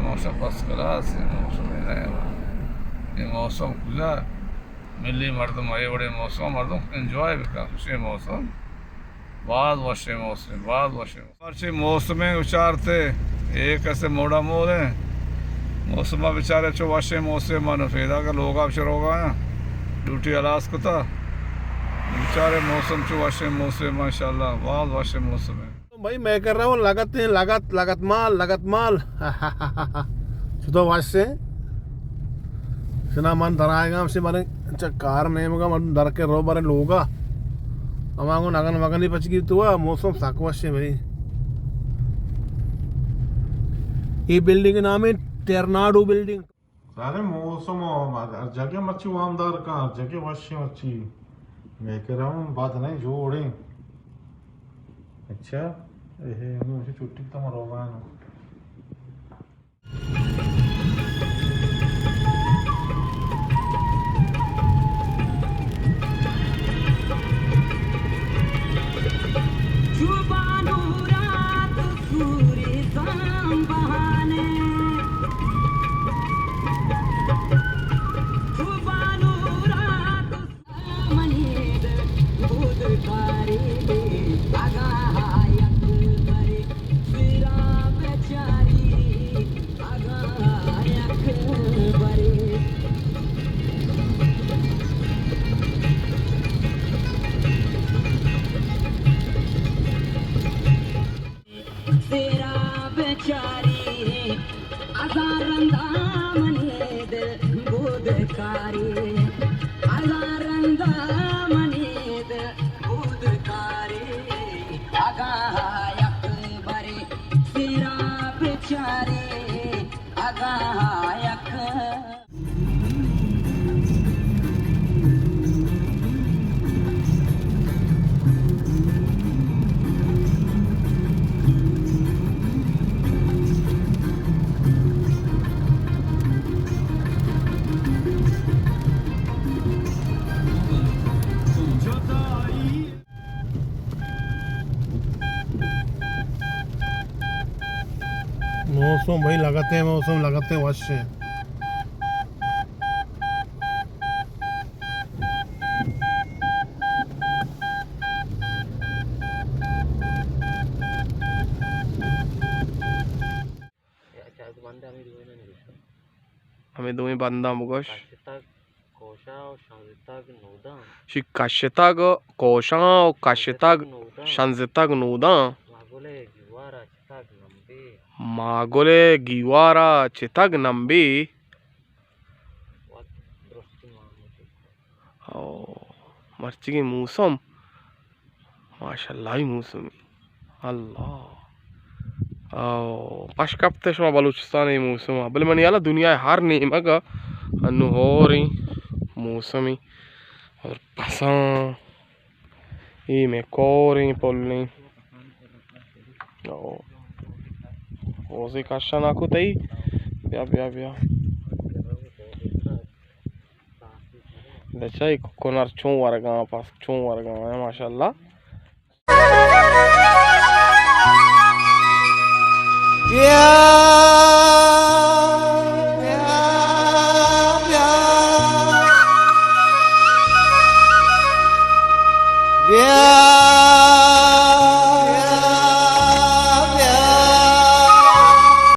मौसम first class मौसम ये मौसम güzel. Milli मर्दम ये बड़े मौसम मर्दम एंजॉय भी कर ये मौसम बाद वशे मौसम विचारते एक ऐसे मोड़ा मोड़ है मौसम बेचारे चो वशे मौसम मन फेदा का लोग आप चरोगा ड्यूटी अलास को था बेचारे मौसम चो वशे मौसम माशाल्लाह बाद वशे मौसम है भाई मैं कर रहा हूँ लागत माल सुतो वाशे सिना मन धराएगा हमसे मारे कार नहीं मगा मन डर के रो बारे लोगा अमांगो नगन मगन ही पचगी तो मौसम साकवाशे भाई ये बिल्डिंग के नाम है टेरनाडो बिल्डिंग सारे मौसम जगह मच्छी वामदार का जगह वश्य मच्छी मैं कह रहा हूँ बात नहीं जोड़े अच्छा मुझे छुट्टी तो मरोगा ना मौसम भाई लगाते हैं वश से हमें दोई बंदा मुगश शिकाशताग कोशा और काशताग शांजताग नूदा मागोले गिवारा चिताग नंबी मर्ची की मौसम माशाल्लाह ही मौसम अल्लाह पाश कापते शमा बलूचिस्तान ही मौसम बल मन याला दुनिया हार नहीं मगा अनुहोरी मौसमी और पसा ये में कोरी पोलनी ओसे काशा नाकू तई ब्या दचाई कोनार चों वारगा पास चों वारगा है माशाल्लाह Yeah